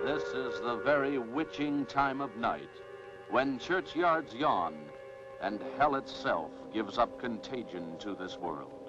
This is the very witching time of night, when churchyards yawn and hell itself gives up contagion to this world.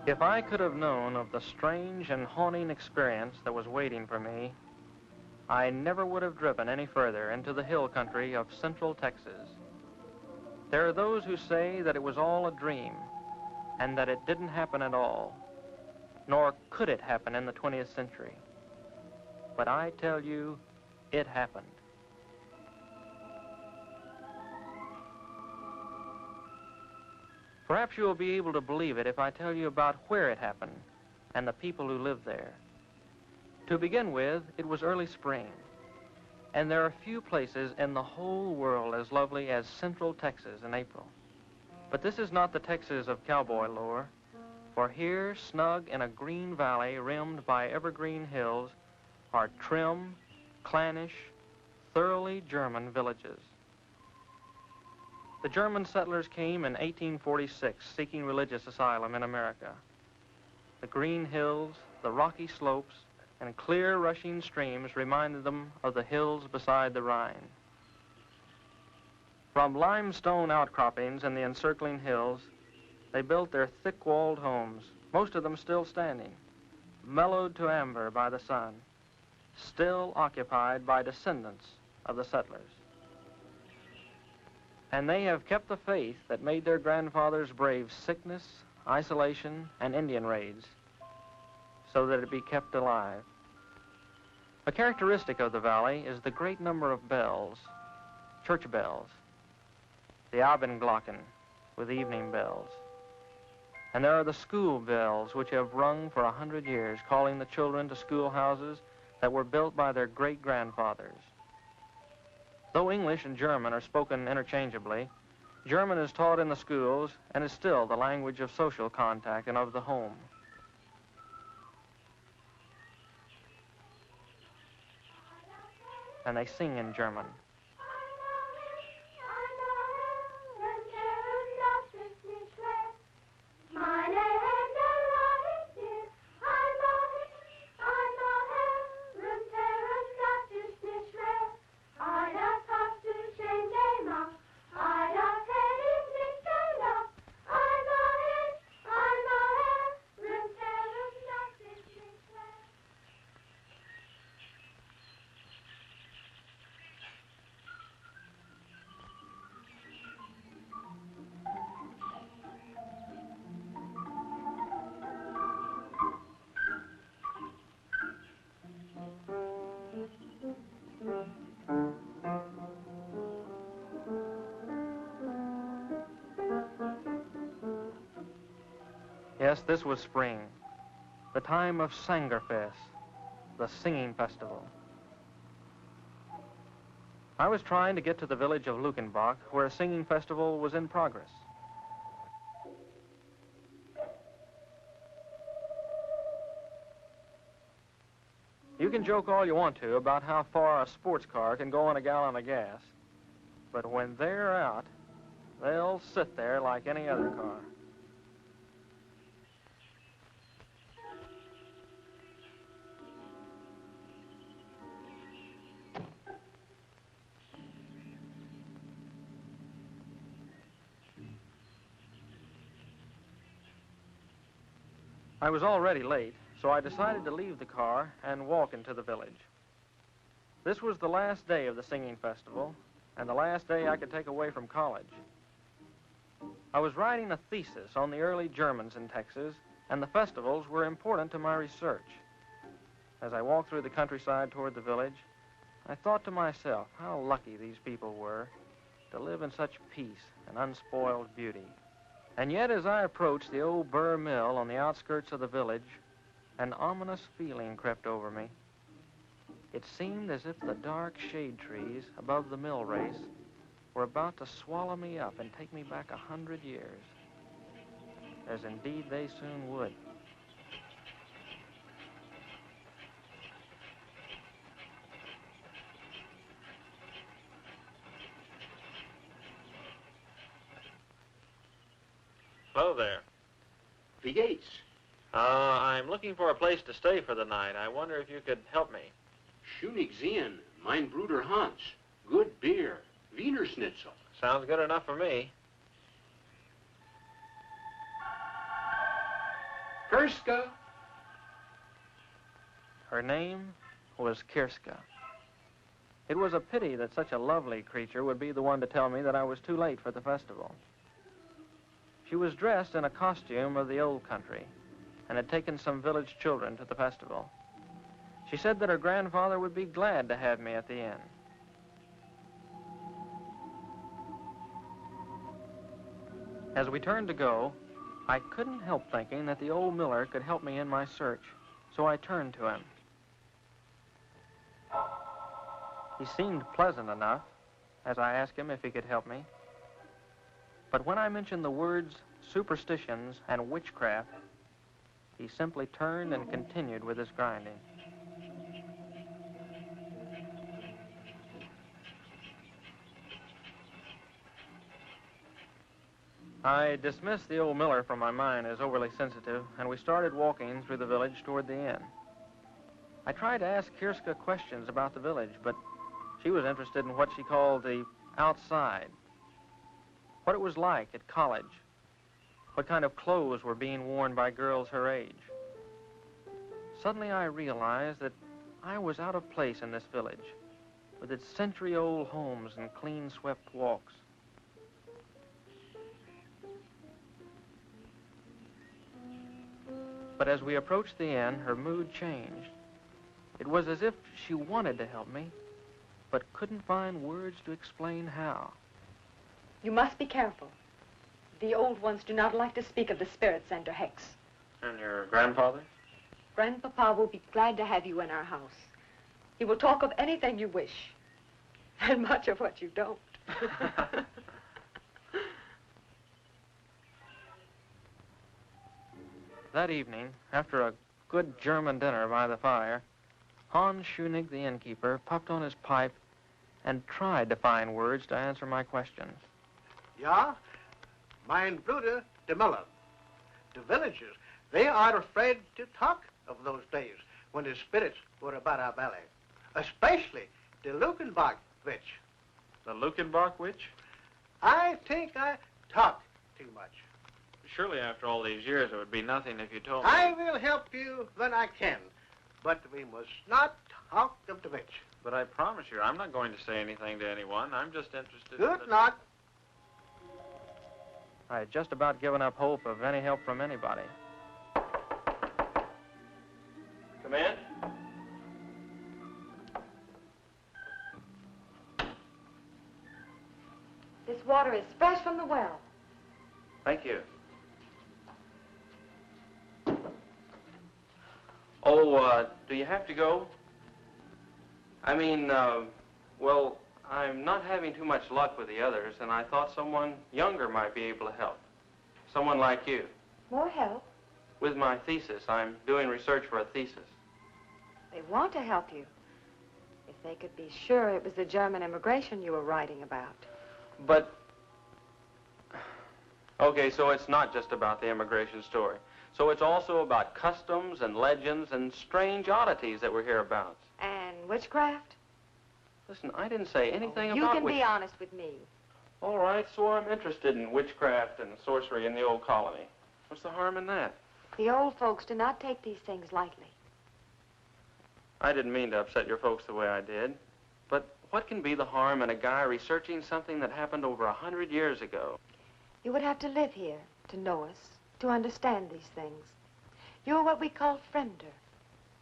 If I could have known of the strange and haunting experience that was waiting for me, I never would have driven any further into the hill country of central Texas. There are those who say that it was all a dream and that it didn't happen at all, nor could it happen in the 20th century. But I tell you, it happened. Perhaps you will be able to believe it if I tell you about where it happened and the people who lived there. To begin with, it was early spring, and there are few places in the whole world as lovely as central Texas in April. But this is not the Texas of cowboy lore, for here, snug in a green valley rimmed by evergreen hills, are trim, clannish, thoroughly German villages. The German settlers came in 1846 seeking religious asylum in America. The green hills, the rocky slopes, and clear rushing streams reminded them of the hills beside the Rhine. From limestone outcroppings in the encircling hills, they built their thick-walled homes, most of them still standing, mellowed to amber by the sun, still occupied by descendants of the settlers. And they have kept the faith that made their grandfathers brave sickness, isolation, and Indian raids, so that it be kept alive. A characteristic of the valley is the great number of bells, church bells, the Abendglocken with evening bells. And there are the school bells which have rung for 100 years, calling the children to schoolhouses that were built by their great-grandfathers. Though English and German are spoken interchangeably, German is taught in the schools and is still the language of social contact and of the home. And they sing in German. Yes, this was spring, the time of Sangerfest, the singing festival. I was trying to get to the village of Luckenbach, where a singing festival was in progress. You can joke all you want to about how far a sports car can go on a gallon of gas, but when they're out, they'll sit there like any other car. I was already late, so I decided to leave the car and walk into the village. This was the last day of the singing festival, and the last day I could take away from college. I was writing a thesis on the early Germans in Texas, and the festivals were important to my research. As I walked through the countryside toward the village, I thought to myself how lucky these people were to live in such peace and unspoiled beauty. And yet, as I approached the old burr mill on the outskirts of the village, an ominous feeling crept over me. It seemed as if the dark shade trees above the mill race were about to swallow me up and take me back 100 years, as indeed they soon would. Hello there. Wie geht's? I'm looking for a place to stay for the night. I wonder if you could help me. Schönig sehen, mein Bruder Hans. Good beer, Wiener Schnitzel. Sounds good enough for me. Kirska. Her name was Kirska. It was a pity that such a lovely creature would be the one to tell me that I was too late for the festival. She was dressed in a costume of the old country and had taken some village children to the festival. She said that her grandfather would be glad to have me at the inn. As we turned to go, I couldn't help thinking that the old miller could help me in my search, so I turned to him. He seemed pleasant enough as I asked him if he could help me. But when I mentioned the words superstitions and witchcraft, he simply turned and continued with his grinding. I dismissed the old miller from my mind as overly sensitive, and we started walking through the village toward the inn. I tried to ask Kirska questions about the village, but she was interested in what she called the outside. What it was like at college. What kind of clothes were being worn by girls her age. Suddenly I realized that I was out of place in this village, with its century-old homes and clean-swept walks. But as we approached the inn, her mood changed. It was as if she wanted to help me, but couldn't find words to explain how. You must be careful. The old ones do not like to speak of the spirits and or hex. And your grandfather? Grandpapa will be glad to have you in our house. He will talk of anything you wish, and much of what you don't. That evening, after a good German dinner by the fire, Hans Schunig, the innkeeper, puffed on his pipe and tried to find words to answer my questions. Ja, mein Bruder, the miller. The villagers, they are afraid to talk of those days when the spirits were about our valley, especially the Luckenbach witch. The Luckenbach witch? I think I talk too much. Surely after all these years it would be nothing if you told me. I will help you when I can, but we must not talk of the witch. But I promise you, I'm not going to say anything to anyone. I'm just interested Good in... luck. I had just about given up hope of any help from anybody. Come in. This water is fresh from the well. Thank you. Oh, do you have to go? I mean, well, I'm not having too much luck with the others, and I thought someone younger might be able to help. Someone like you. More help? With my thesis. I'm doing research for a thesis. They want to help you. If they could be sure it was the German immigration you were writing about. But... Okay, so it's not just about the immigration story. So it's also about customs and legends and strange oddities that we're hereabouts. And witchcraft? Listen, I didn't say anything about You can be honest with me. All right, so I'm interested in witchcraft and sorcery in the old colony. What's the harm in that? The old folks do not take these things lightly. I didn't mean to upset your folks the way I did. But what can be the harm in a guy researching something that happened over 100 years ago? You would have to live here to know us, to understand these things. You're what we call friender.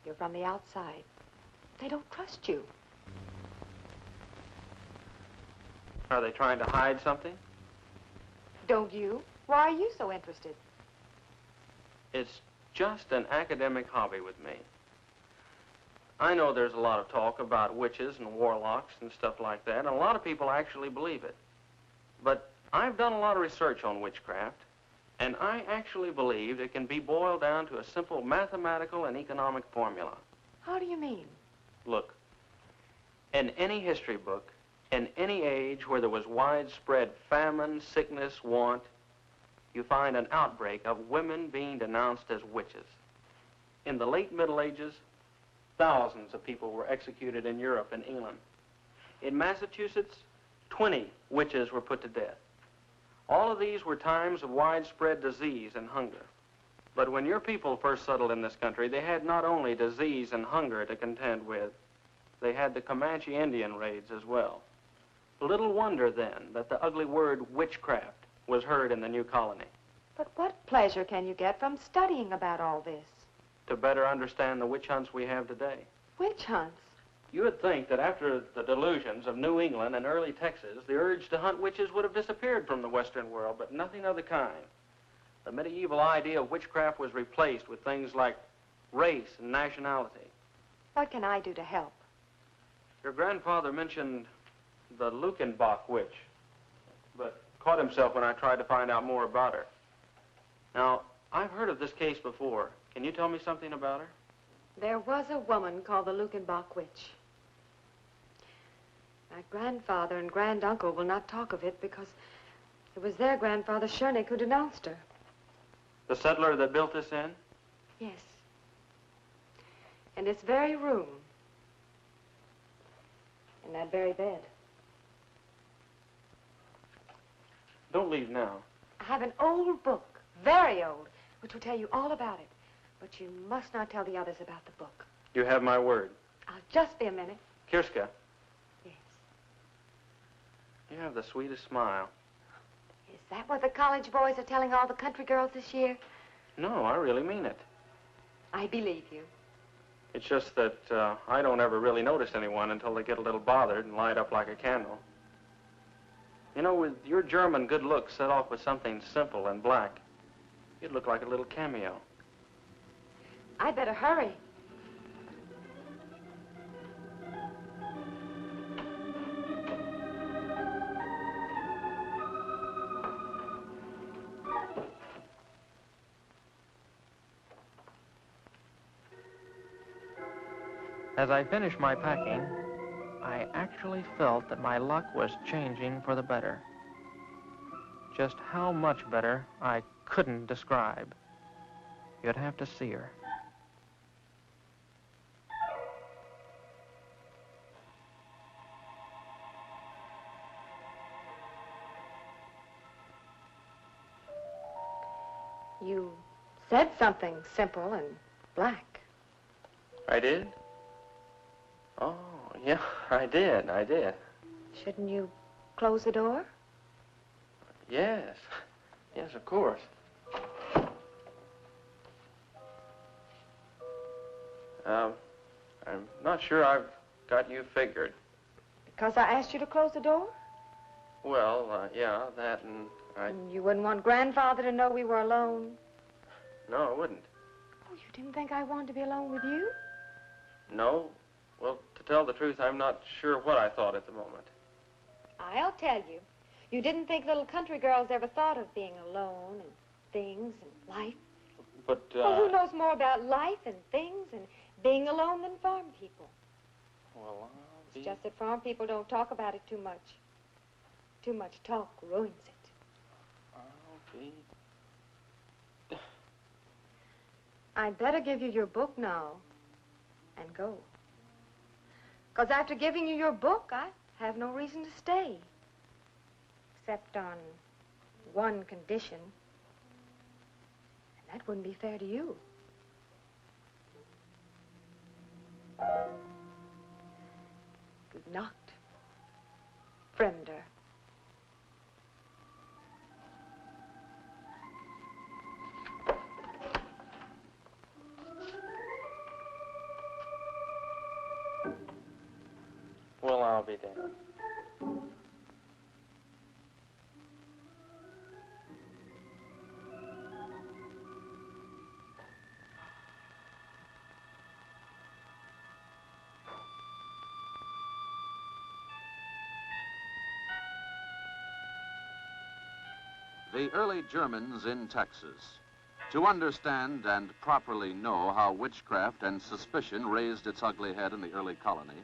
You're from the outside. They don't trust you. Are they trying to hide something? Don't you? Why are you so interested? It's just an academic hobby with me. I know there's a lot of talk about witches and warlocks and stuff like that, and a lot of people actually believe it. But I've done a lot of research on witchcraft, and I actually believe it can be boiled down to a simple mathematical and economic formula. How do you mean? Look, in any history book, in any age where there was widespread famine, sickness, want, you find an outbreak of women being denounced as witches. In the late Middle Ages, thousands of people were executed in Europe and England. In Massachusetts, 20 witches were put to death. All of these were times of widespread disease and hunger. But when your people first settled in this country, they had not only disease and hunger to contend with, they had the Comanche Indian raids as well. Little wonder, then, that the ugly word witchcraft was heard in the new colony. But what pleasure can you get from studying about all this? To better understand the witch hunts we have today. Witch hunts? You would think that after the delusions of New England and early Texas, the urge to hunt witches would have disappeared from the Western world, but nothing of the kind. The medieval idea of witchcraft was replaced with things like race and nationality. What can I do to help? Your grandfather mentioned the Luckenbach witch, but caught himself when I tried to find out more about her. Now, I've heard of this case before. Can you tell me something about her? There was a woman called the Luckenbach witch. My grandfather and granduncle will not talk of it because it was their grandfather, Schoenig, who denounced her. The settler that built this inn? Yes. In this very room. In that very bed. Don't leave now. I have an old book, very old, which will tell you all about it. But you must not tell the others about the book. You have my word. I'll just be a minute. Kirska. Yes. You have the sweetest smile. Is that what the college boys are telling all the country girls this year? No, I really mean it. I believe you. It's just that I don't ever really notice anyone until they get a little bothered and light up like a candle. You know, with your German good looks set off with something simple and black, you'd look like a little cameo. I'd better hurry. As I finished my packing, I actually felt that my luck was changing for the better. Just how much better, I couldn't describe. You'd have to see her. You said something simple and black. I did? Oh, yeah, I did. Shouldn't you close the door? Yes. Yes, of course. I'm not sure I've got you figured. Because I asked you to close the door? Well, yeah, that and And you wouldn't want Grandfather to know we were alone? No, I wouldn't. Oh, you didn't think I wanted to be alone with you? No. Well, to tell the truth, I'm not sure what I thought at the moment. I'll tell you. You didn't think little country girls ever thought of being alone and things and life. But, Well, who knows more about life and things and being alone than farm people? Well, It's just that farm people don't talk about it too much. Too much talk ruins it. I'll be... I'd better give you your book now and go. Because after giving you your book, I have no reason to stay. Except on one condition. And That wouldn't be fair to you. You've knocked. Friender. Well, I'll be damned. The early Germans in Texas. To understand and properly know how witchcraft and suspicion raised its ugly head in the early colony,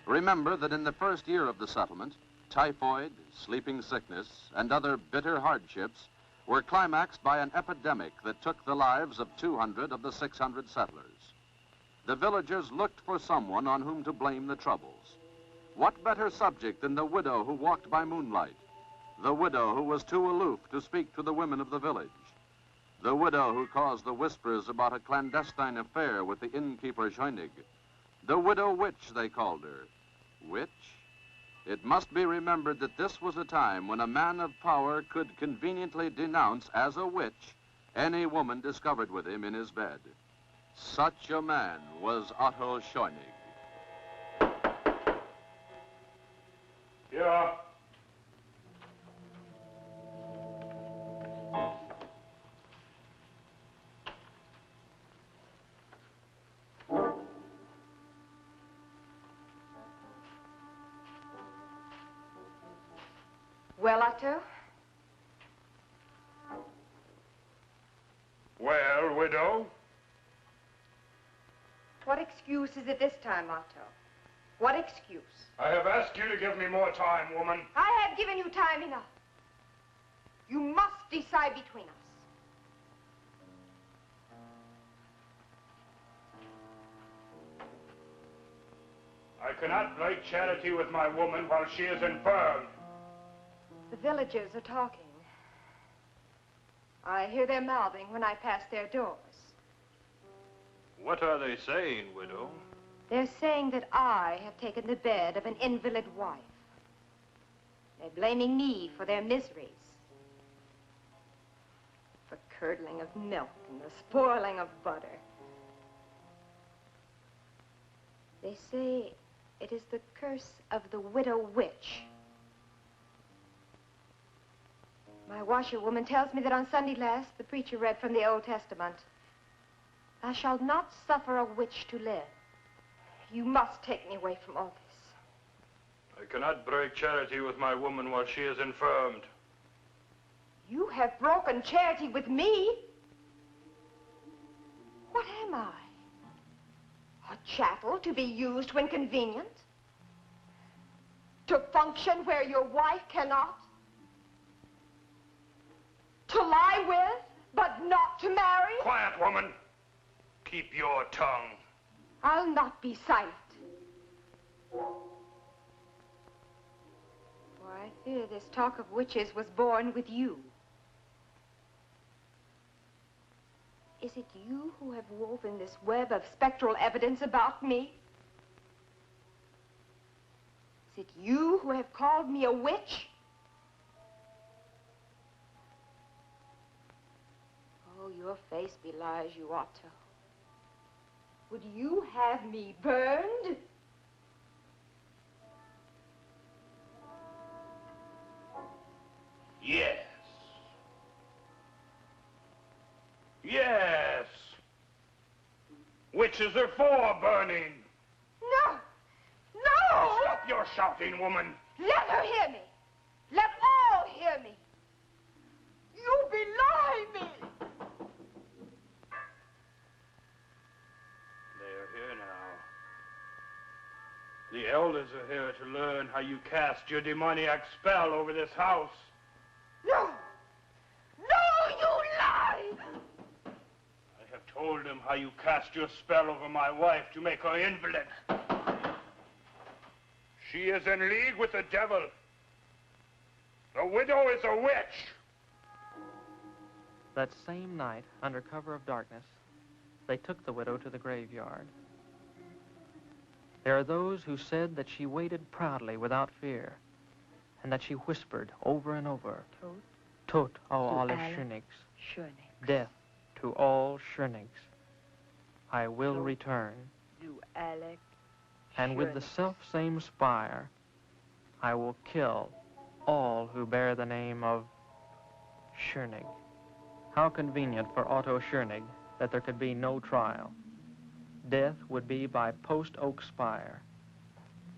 remember that in the first year of the settlement, typhoid, sleeping sickness, and other bitter hardships were climaxed by an epidemic that took the lives of 200 of the 600 settlers. The villagers looked for someone on whom to blame the troubles. What better subject than the widow who walked by moonlight? The widow who was too aloof to speak to the women of the village. The widow who caused the whispers about a clandestine affair with the innkeeper Scheunig. The widow witch, they called her. Witch? It must be remembered that this was a time when a man of power could conveniently denounce as a witch any woman discovered with him in his bed. Such a man was Otto Scheunig. Yeah. Well, Otto? Well, widow? What excuse is it this time, Otto? What excuse? I have asked you to give me more time, woman. I have given you time enough. You must decide between us. I cannot break charity with my woman while she is infirm. The villagers are talking. I hear their mouthing when I pass their doors. What are they saying, widow? They're saying that I have taken the bed of an invalid wife. They're blaming me for their miseries. The curdling of milk and the spoiling of butter. They say it is the curse of the widow witch. My washerwoman tells me that on Sunday last, the preacher read from the Old Testament. Thou shalt not suffer a witch to live. You must take me away from all this. I cannot break charity with my woman while she is infirmed. You have broken charity with me? What am I? A chattel to be used when convenient? To function where your wife cannot? To lie with, but not to marry? Quiet, woman. Keep your tongue. I'll not be silent. For I fear this talk of witches was born with you. Is it you who have woven this web of spectral evidence about me? Is it you who have called me a witch? Oh, your face belies you, Otto. Would you have me burned? Yes. Yes. Witches are for burning. No! No! Stop your shouting, woman. Let her hear me. Let all hear me. You belie me. They are here now. The elders are here to learn how you cast your demoniac spell over this house. No! No, you lie! I have told them how you cast your spell over my wife to make her invalid. She is in league with the devil. The widow is a witch. That same night, under cover of darkness, they took the widow to the graveyard. There are those who said that she waited proudly without fear, and that she whispered over and over, Tot au alle Schönigs, death to all Schönigs. I will return. And with the self-same spire, I will kill all who bear the name of Schönig. How convenient for Otto Schönig that there could be no trial. Death would be by post-oak spire.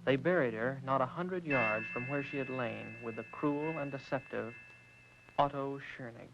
They buried her not 100 yards from where she had lain with the cruel and deceptive Otto Schönig.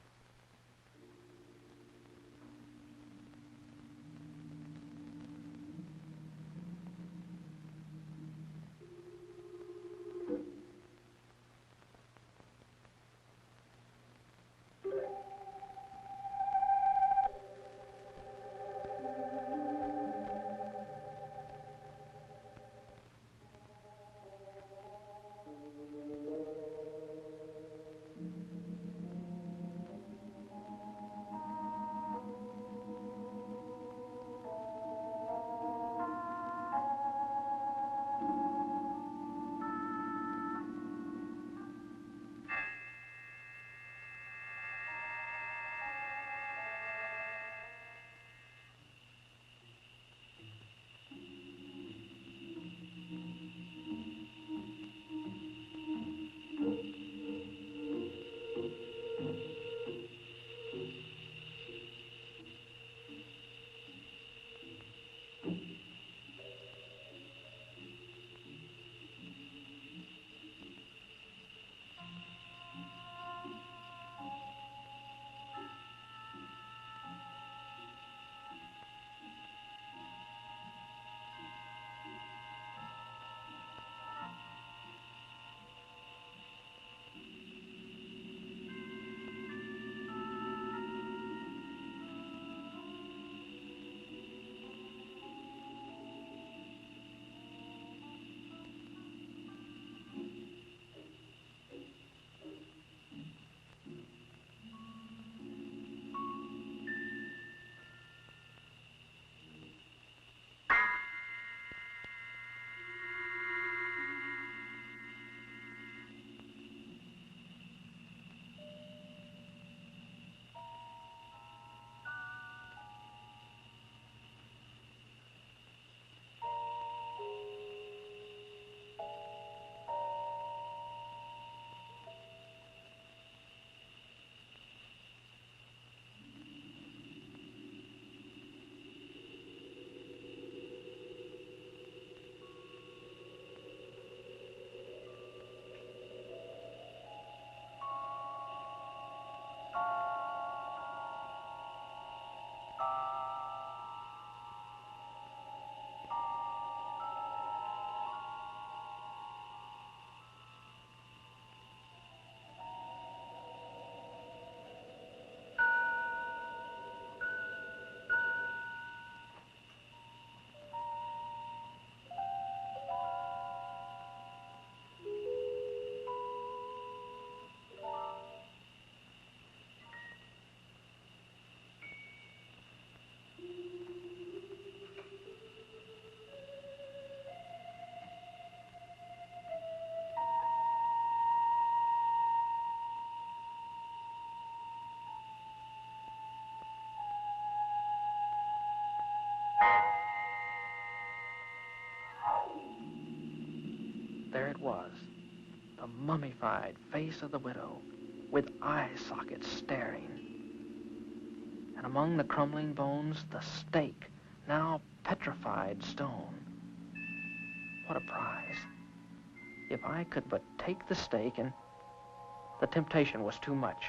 There it was, the mummified face of the widow, with eye sockets staring. And among the crumbling bones, the stake, now petrified stone. What a prize. If I could but take the stake, and the temptation was too much.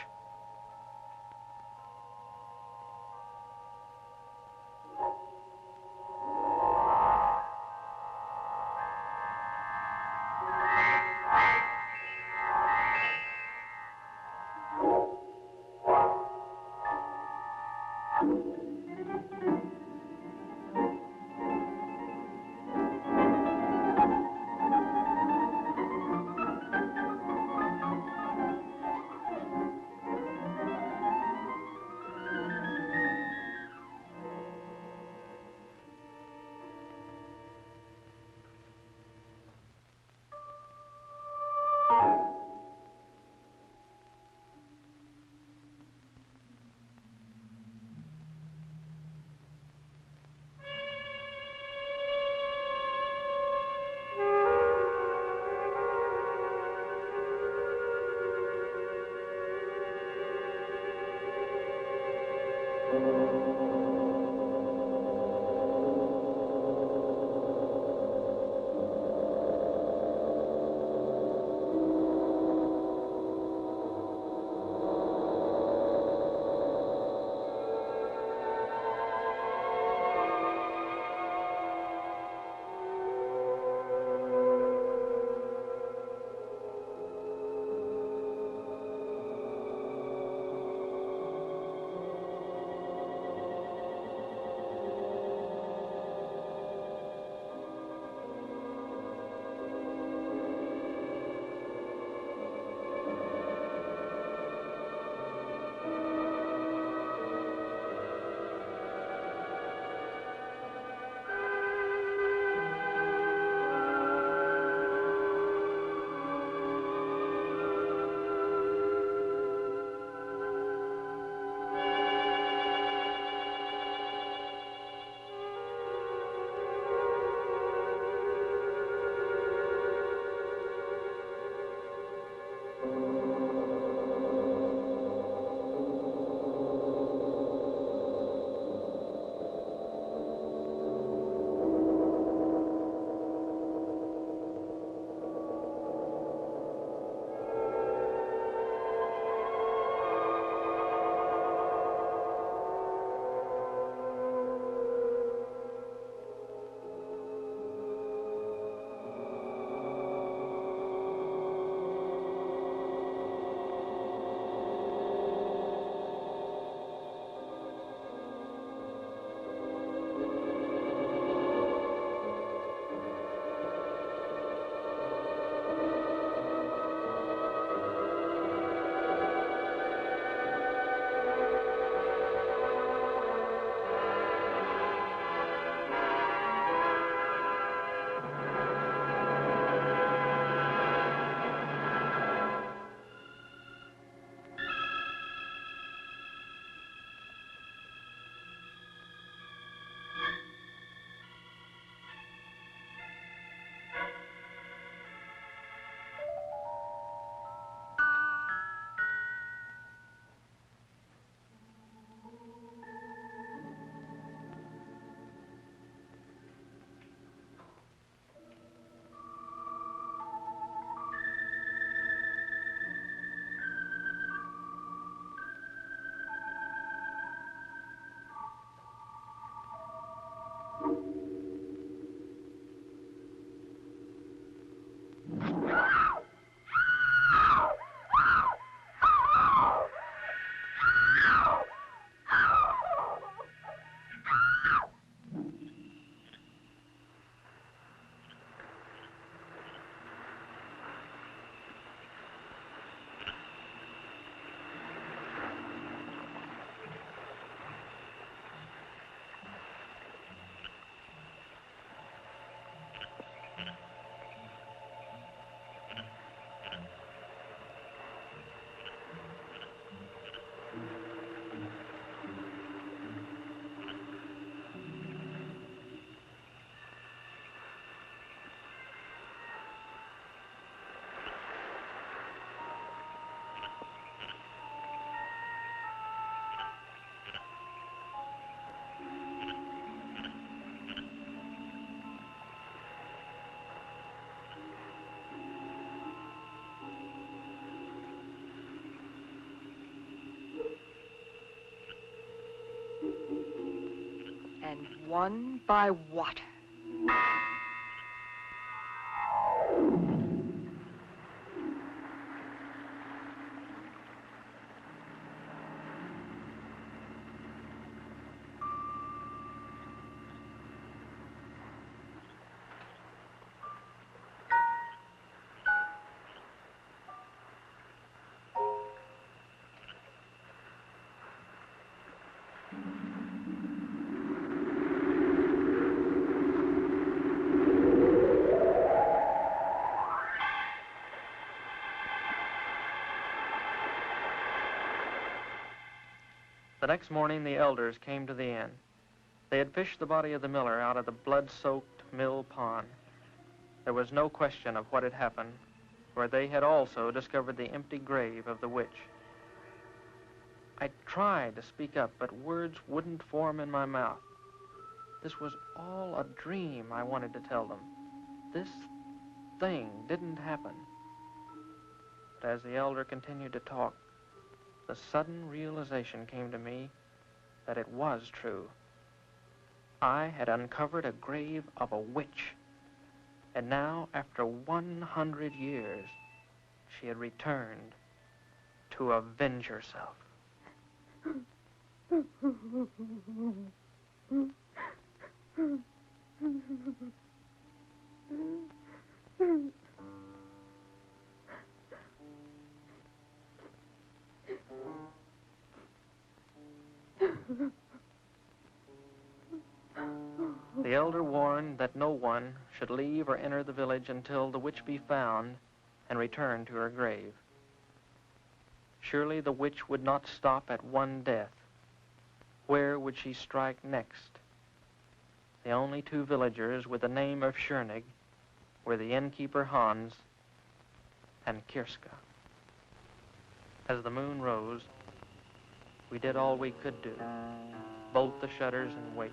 won by water. The next morning, the elders came to the inn. They had fished the body of the miller out of the blood-soaked mill pond. There was no question of what had happened, for they had also discovered the empty grave of the witch. I tried to speak up, but words wouldn't form in my mouth. This was all a dream, I wanted to tell them. This thing didn't happen. But as the elder continued to talk, the sudden realization came to me that it was true. I had uncovered a grave of a witch, and now, after 100 years, she had returned to avenge herself. The elder warned that no one should leave or enter the village until the witch be found and return to her grave. Surely the witch would not stop at one death. Where would she strike next? The only two villagers with the name of Schoenig were the innkeeper Hans and Kirska. As the moon rose, we did all we could do. Bolt the shutters and wait.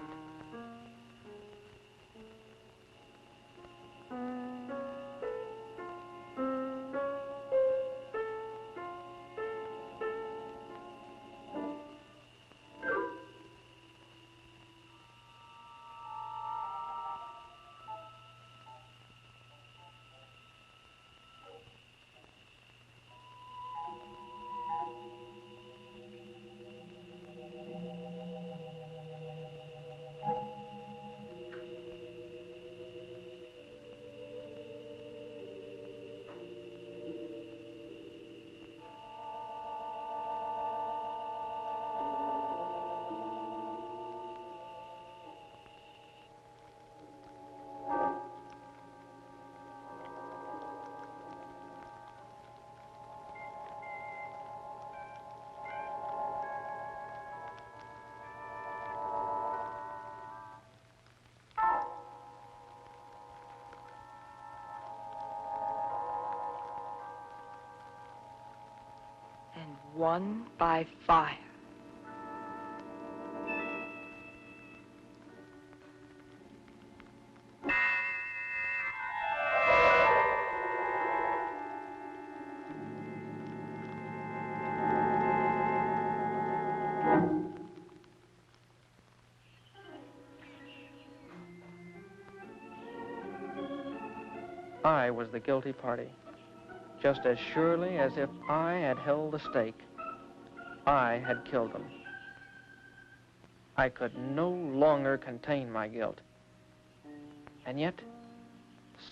And won by fire. I was the guilty party. Just as surely as if I had held the stake, I had killed them. I could no longer contain my guilt. And yet,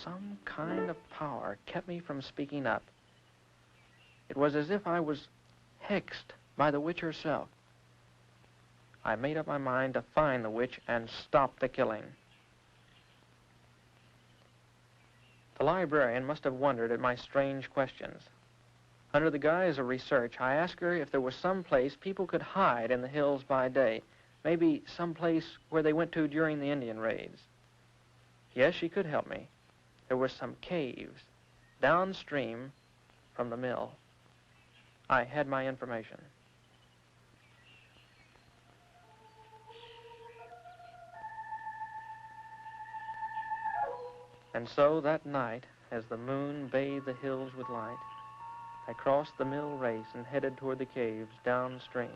some kind of power kept me from speaking up. It was as if I was hexed by the witch herself. I made up my mind to find the witch and stop the killing. The librarian must have wondered at my strange questions. Under the guise of research, I asked her if there was some place people could hide in the hills by day, maybe some place where they went to during the Indian raids. Yes, she could help me. There were some caves downstream from the mill. I had my information. And so that night, as the moon bathed the hills with light, I crossed the mill race and headed toward the caves downstream.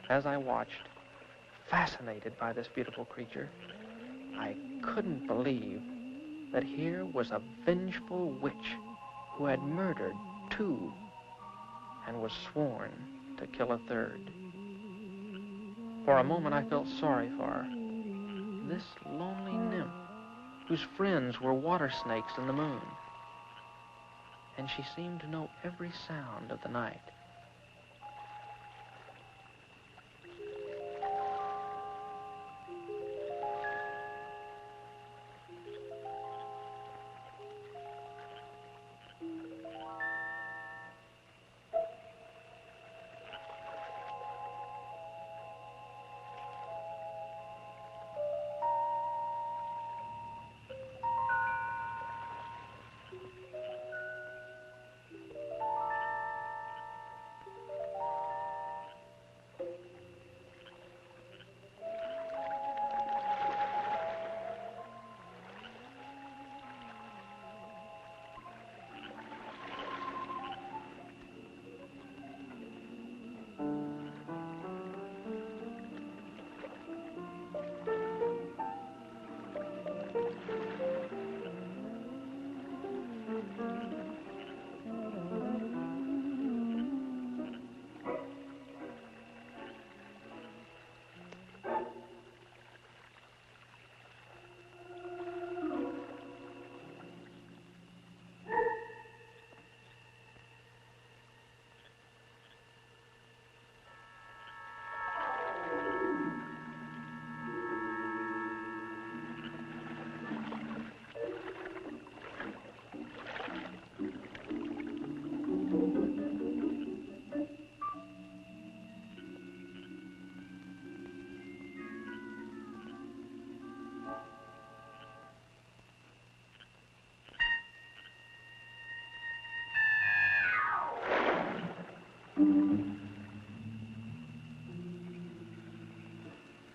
As I watched, fascinated by this beautiful creature, I couldn't believe that here was a vengeful witch who had murdered 2 and was sworn to kill a 3rd. For a moment, I felt sorry for her. This lonely nymph, whose friends were water snakes in the moon. And she seemed to know every sound of the night.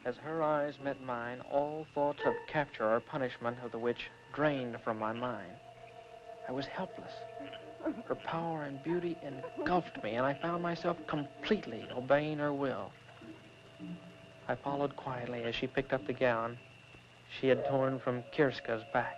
As her eyes met mine, all thoughts of capture or punishment of the witch drained from my mind. I was helpless. Her power and beauty engulfed me, and I found myself completely obeying her will. I followed quietly as she picked up the gown she had torn from Kirska's back.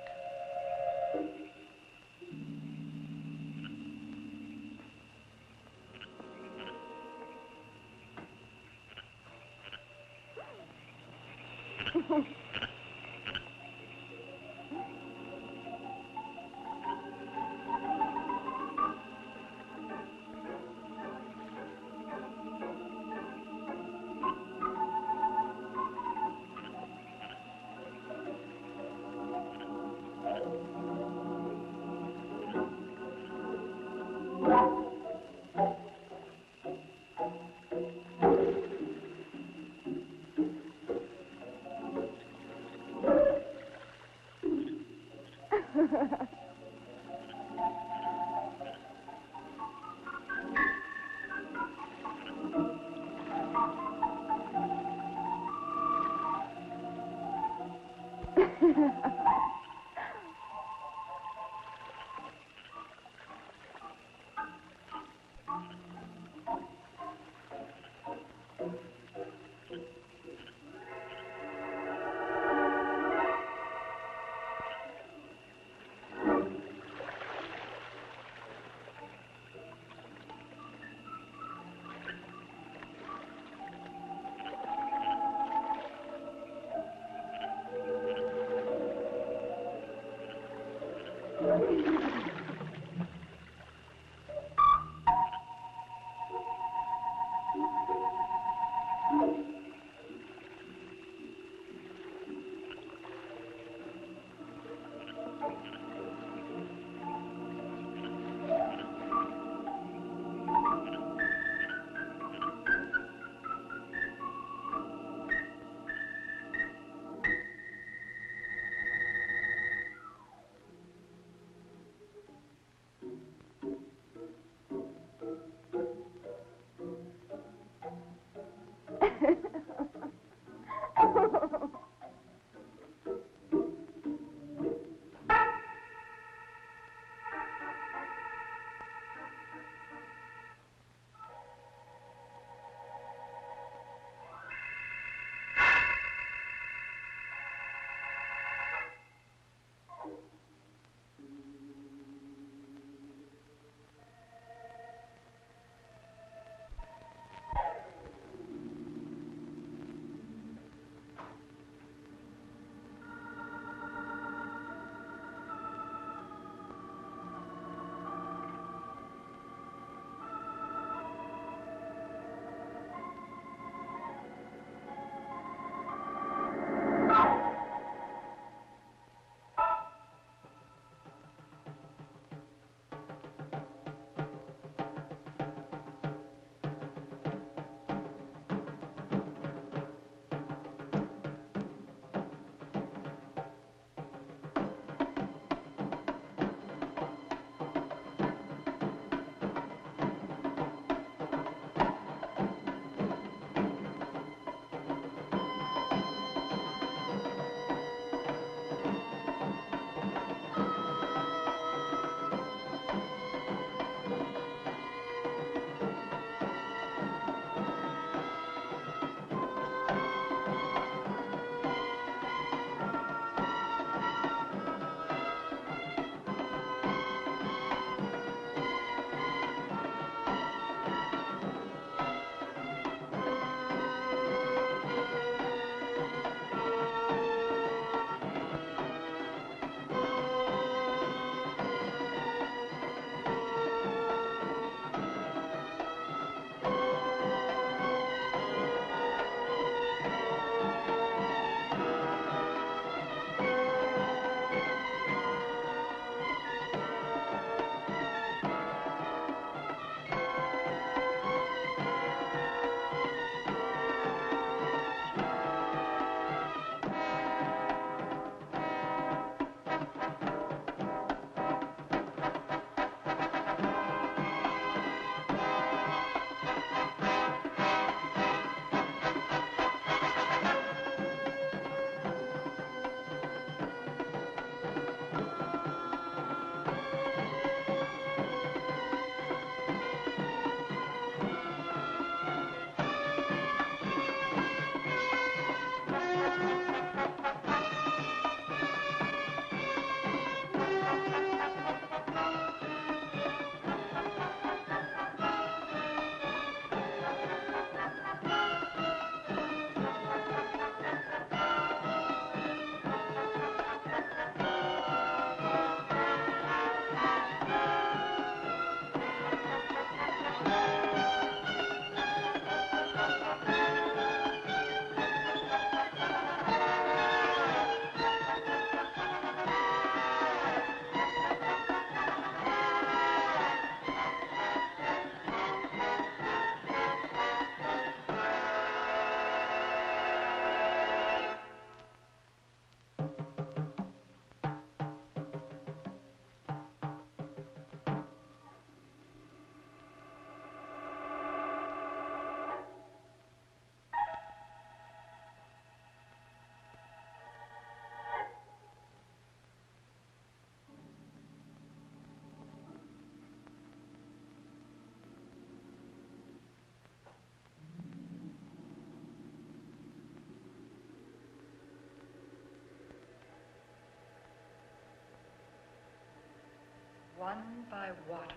One by water,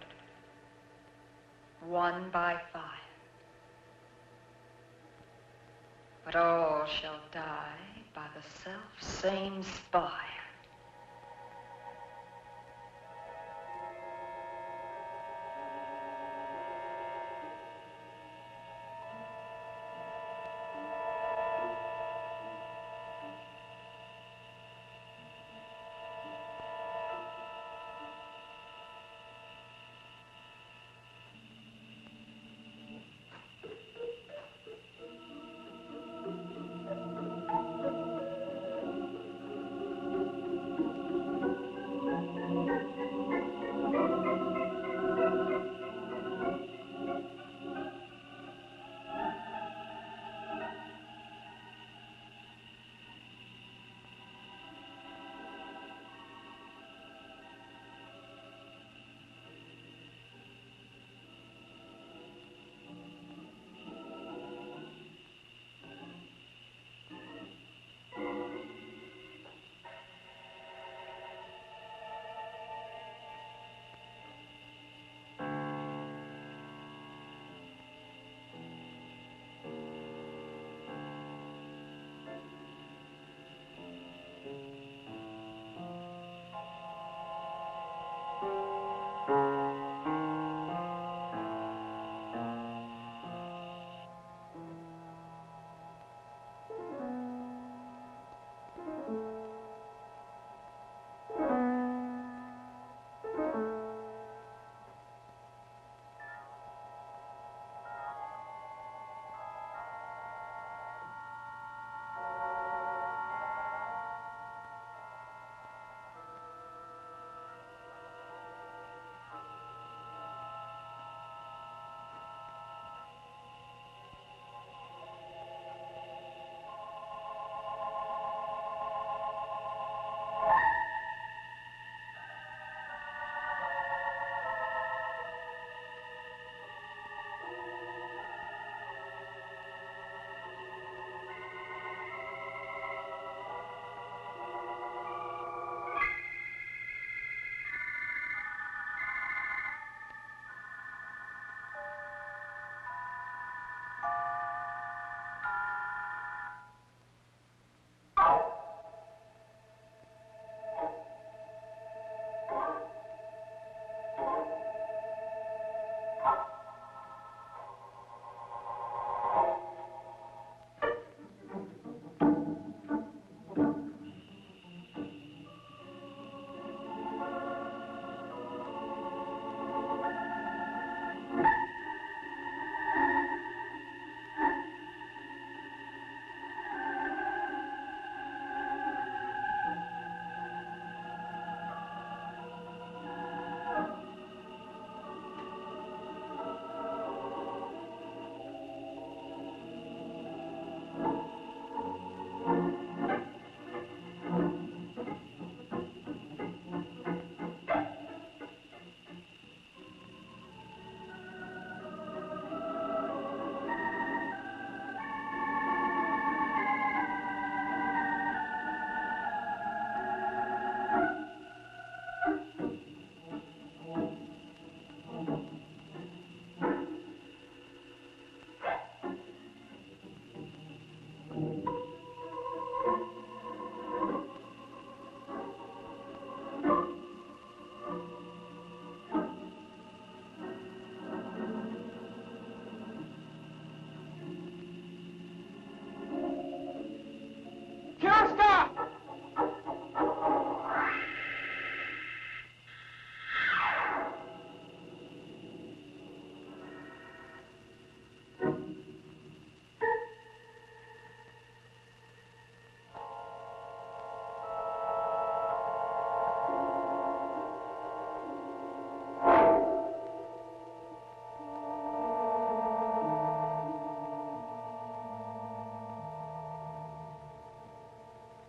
one by fire. But all shall die by the self-same spire.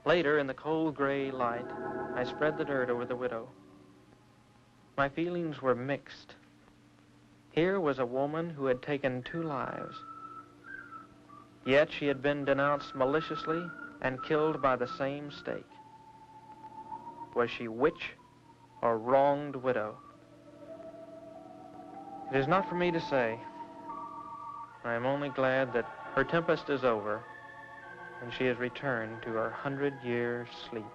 Later, in the cold gray light, I spread the dirt over the widow. My feelings were mixed. Here was a woman who had taken 2 lives. Yet she had been denounced maliciously and killed by the same stake. Was she witch or wronged widow? It is not for me to say. I am only glad that her tempest is over and she has returned to her 100-year sleep.